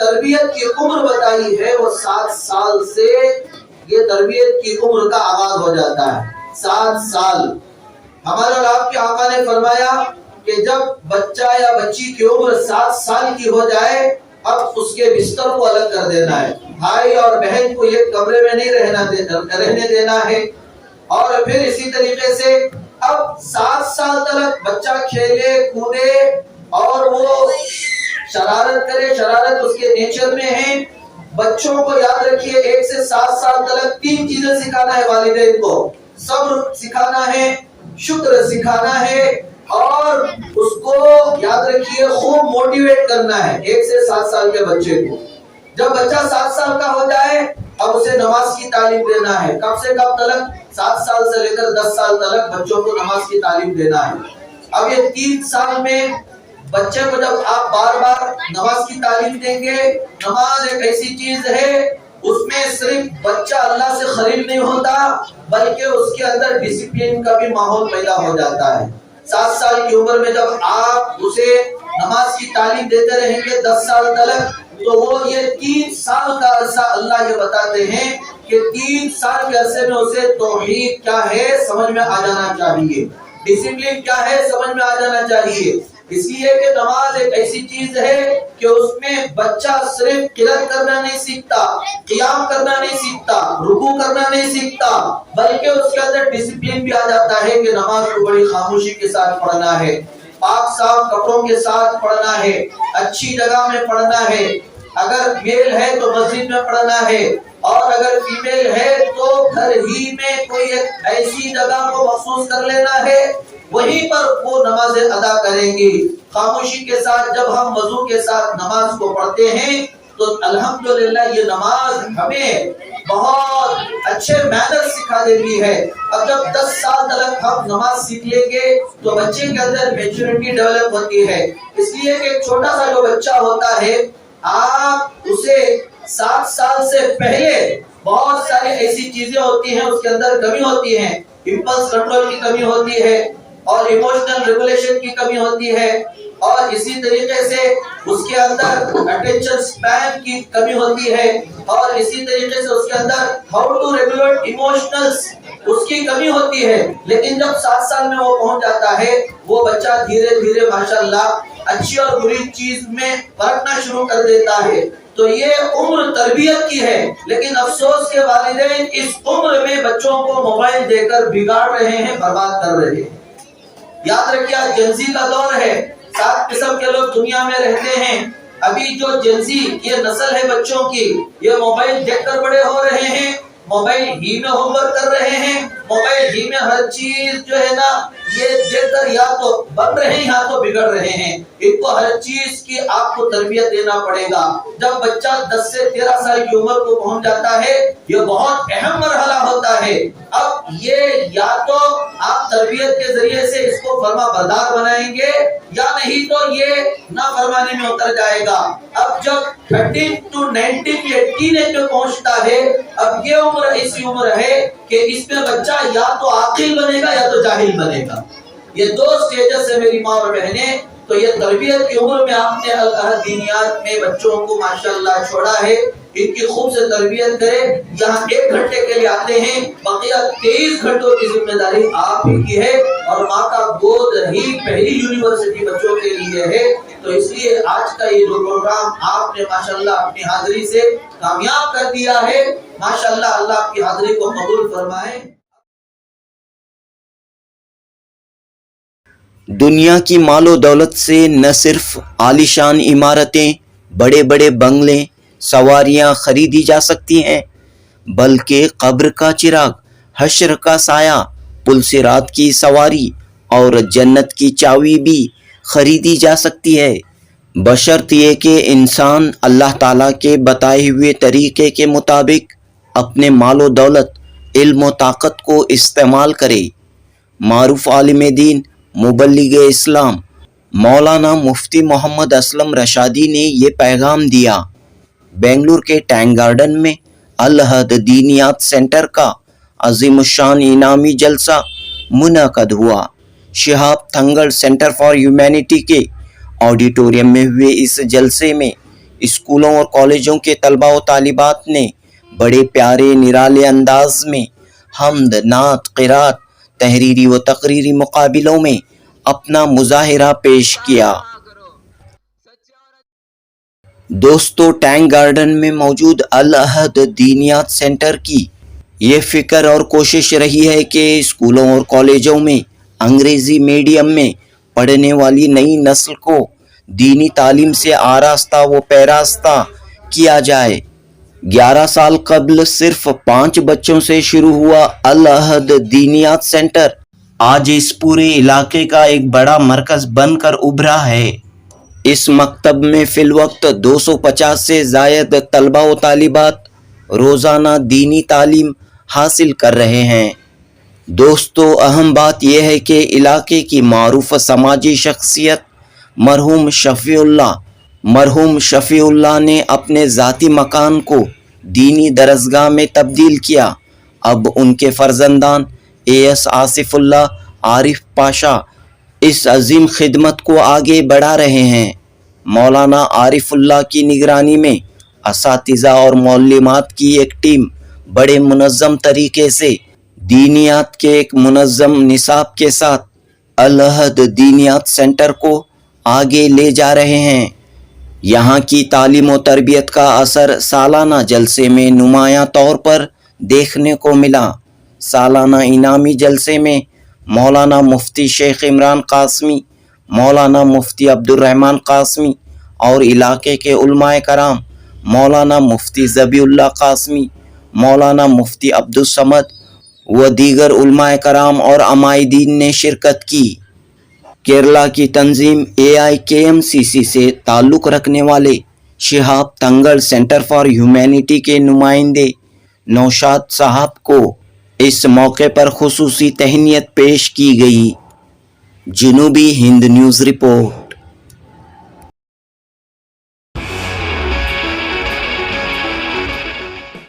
تربیت کی عمر بتائی ہے وہ 7 سال سے یہ تربیت کی عمر کا آغاز ہو جاتا ہے. 7 سال. ہمارے اور آپ کے آقا نے فرمایا کہ جب بچہ یا بچی کی عمر 7 سال کی ہو جائے اب اس کے بستر کو الگ کر دینا ہے. بھائی اور بہن کو ایک کمرے میں نہیں رہنے دینا ہے. اور پھر اسی طریقے سے اب 7 سال تک بچہ کھیلے کودے اور وہ شرارت کرے. شرارت اس کے نیچر میں ہے. بچوں کو یاد رکھیے 1 سے 7 سال تک 3 چیزیں سکھانا ہے والدین کو. صبر سکھانا ہے, شکر سکھانا ہے اور اس کو یاد رکھیے خوب موٹیویٹ کرنا ہے 1 سے 7 سال کے بچے کو. جب بچہ 7 سال کا ہو جائے اب اسے نماز کی تعلیم دینا ہے. کب سے کب تک؟ 7 سال سے لے کر 10 سال تک بچوں کو نماز کی تعلیم دینا ہے. اب یہ 3 سال میں بچے کو جب آپ بار بار نماز کی تعلیم دیں گے, نماز ایک ایسی چیز ہے اس میں صرف بچہ اللہ سے خلیل نہیں ہوتا بلکہ اس کے اندر ڈسپلن کا بھی ماحول پیدا ہو جاتا ہے. 7 سال کی عمر میں جب آپ اسے نماز کی تعلیم دیتے رہیں گے 10 سال تک تو وہ یہ 3 سال کا عرصہ اللہ یہ بتاتے ہیں کہ 3 سال کے عرصے میں اسے توحید کیا ہے سمجھ میں آ جانا چاہیے, ڈسپلن کیا ہے سمجھ میں آ جانا چاہیے. اس لیے کہ نماز ایک ایسی چیز ہے کہ اس میں بچہ صرف قرات کرنا نہیں سیکھتا, قیام کرنا نہیں سیکھتا, رکوع کرنا نہیں سیکھتا بلکہ اس کے اندر ڈسپلن بھی آ جاتا ہے کہ نماز کو بڑی خاموشی کے ساتھ پڑھنا ہے, پاک صاف کپڑوں کے ساتھ پڑھنا ہے, اچھی جگہ میں پڑھنا ہے. اگر میل ہے تو مسجد میں پڑھنا ہے اور اگر فیمیل ہے تو گھر ہی میں کوئی ایک ایسی جگہ کو مخصوص کر لینا ہے, وہیں پر وہ نمازیں ادا کریں گی خاموشی کے ساتھ. جب ہم وضو کے ساتھ نماز کو پڑھتے ہیں تو الحمدللہ یہ نماز ہمیں بہت اچھے مینر سکھا دیتی ہے. اب جب 10 سال تک ہم نماز سیکھ لیں گے تو بچے کے اندر میچورٹی ڈیولپ ہوتی ہے. اس لیے کہ ایک چھوٹا سا جو بچہ ہوتا ہے آپ اسے 7 سال سے پہلے بہت ساری ایسی چیزیں ہوتی ہیں اس کے اندر کمی ہوتی ہیں. امپلس کنٹرول کی کمی ہوتی ہے اور ایموشنل ریگولیشن کی کمی ہوتی ہے اور اسی طریقے سے اس کے اندر اٹینشن سپین کی کمی ہوتی ہے اور اسی طریقے سے اس کے اندر ہاؤ ٹو ریگولیٹ ایموشنلز اس کی کمی ہوتی ہے. لیکن جب 7 سال میں وہ پہنچ جاتا ہے وہ بچہ دھیرے دھیرے ماشاءاللہ اچھی اور بری چیز میں پرکھنا شروع کر دیتا ہے. تو یہ عمر تربیت کی ہے لیکن افسوس کے والدین اس عمر میں بچوں کو موبائل دے کر بگاڑ رہے ہیں, برباد کر رہے ہیں. یاد رکھیے جنزی کا دور ہے, 7 قسم کے لوگ دنیا میں رہتے ہیں. ابھی جو جنزی یہ نسل ہے بچوں کی یہ موبائل دیکھ کر بڑے ہو رہے ہیں, موبائل ہی میں ہوم ورک کر رہے ہیں, موبائل ہی میں ہر چیز جو ہے نا یہ دیکھ کر یا تو بن رہے ہیں یا تو بگڑ رہے ہیں. ان کو ہر چیز کی آپ کو تربیت دینا پڑے گا. جب بچہ 10 سے 13 سال کی عمر کو پہنچ جاتا ہے یہ بہت اہم مرحلہ ہوتا ہے. اب یہ یا تو آپ تربیت کے ذریعے سے اس کو فرما بردار بنائیں گے یا نہیں تو یہ نافرمانی میں اتر جائے گا. اب جب 13 to 19 یہ ٹین میں پہنچتا ہے اب یہ عمر ایسی عمر ہے کہ اس میں بچہ یا تو عاقل بنے گا یا تو جاہل بنے گا. یہ 2 سٹیجز ہے میری ماں اور بہنیں. تو یہ تربیت کی عمر میں آپ نے الہد دینیات میں بچوں کو ماشاءاللہ چھوڑا ہے, ان کی خوب سے تربیت کرے. یہاں 1 گھنٹے کے لیے آتے ہیں, بقیہ 23 گھنٹوں کی ذمہ داری آپ ہی کی ہے اور ماں کا گود ہی پہلی یونیورسٹی بچوں کے لیے ہے. تو اس لیے آج کا یہ جو پروگرام آپ نے ماشاءاللہ اپنی حاضری سے کامیاب کر دیا ہے. ماشاءاللہ اللہ آپ کی حاضری کو قبول فرمائے. دنیا کی مال و دولت سے نہ صرف عالیشان عمارتیں, بڑے بڑے بنگلے, سواریاں خریدی جا سکتی ہیں بلکہ قبر کا چراغ, حشر کا سایہ, پل صراط کی سواری اور جنت کی چابی بھی خریدی جا سکتی ہے, بشرط یہ کہ انسان اللہ تعالیٰ کے بتائے ہوئے طریقے کے مطابق اپنے مال و دولت, علم و طاقت کو استعمال کرے. معروف عالم دین مبلغ اسلام مولانا مفتی محمد اسلم رشادی نے یہ پیغام دیا. بنگلور کے ٹینک گارڈن میں الہد دینیات سینٹر کا عظیم الشان انعامی جلسہ منعقد ہوا. شہاب تھنگڑ سینٹر فار ہیومینٹی کے آڈیٹوریم میں ہوئے اس جلسے میں اسکولوں اور کالجوں کے طلباء و طالبات نے بڑے پیارے نرالے انداز میں حمد، نعت، قرات، تحریری و تقریری مقابلوں میں اپنا مظاہرہ پیش کیا۔ دوستو، ٹینک گارڈن میں موجود العہد دینیات سینٹر کی یہ فکر اور کوشش رہی ہے کہ اسکولوں اور کالجوں میں انگریزی میڈیم میں پڑھنے والی نئی نسل کو دینی تعلیم سے آراستہ و پیراستہ کیا جائے۔ 11 سال قبل صرف 5 بچوں سے شروع ہوا العہد دینیات سینٹر آج اس پورے علاقے کا ایک بڑا مرکز بن کر ابھرا ہے۔ اس مکتب میں فی الوقت 250 سے زائد طلباء و طالبات روزانہ دینی تعلیم حاصل کر رہے ہیں۔ دوستو، اہم بات یہ ہے کہ علاقے کی معروف سماجی شخصیت مرحوم شفیع اللہ نے اپنے ذاتی مکان کو دینی درسگاہ میں تبدیل کیا۔ اب ان کے فرزندان AS آصف اللہ عارف پاشا اس عظیم خدمت کو آگے بڑھا رہے ہیں۔ مولانا عارف اللہ کی نگرانی میں اساتذہ اور معلمات کی ایک ٹیم بڑے منظم طریقے سے دینیات کے ایک منظم نصاب کے ساتھ العہد دینیات سینٹر کو آگے لے جا رہے ہیں۔ یہاں کی تعلیم و تربیت کا اثر سالانہ جلسے میں نمایاں طور پر دیکھنے کو ملا۔ سالانہ انعامی جلسے میں مولانا مفتی شیخ عمران قاسمی، مولانا مفتی عبد الرحمن قاسمی اور علاقے کے علماء کرام مولانا مفتی ذبیح اللہ قاسمی، مولانا مفتی عبد الصمد و دیگر علماء کرام اور عمائدین نے شرکت کی۔ کیرلا کی تنظیم AIKMCC سے تعلق رکھنے والے شہاب تنگل سینٹر فار ہیومینٹی کے نمائندے نوشاد صاحب کو اس موقع پر خصوصی تہنیت پیش کی گئی۔ جنوبی ہند نیوز رپورٹ۔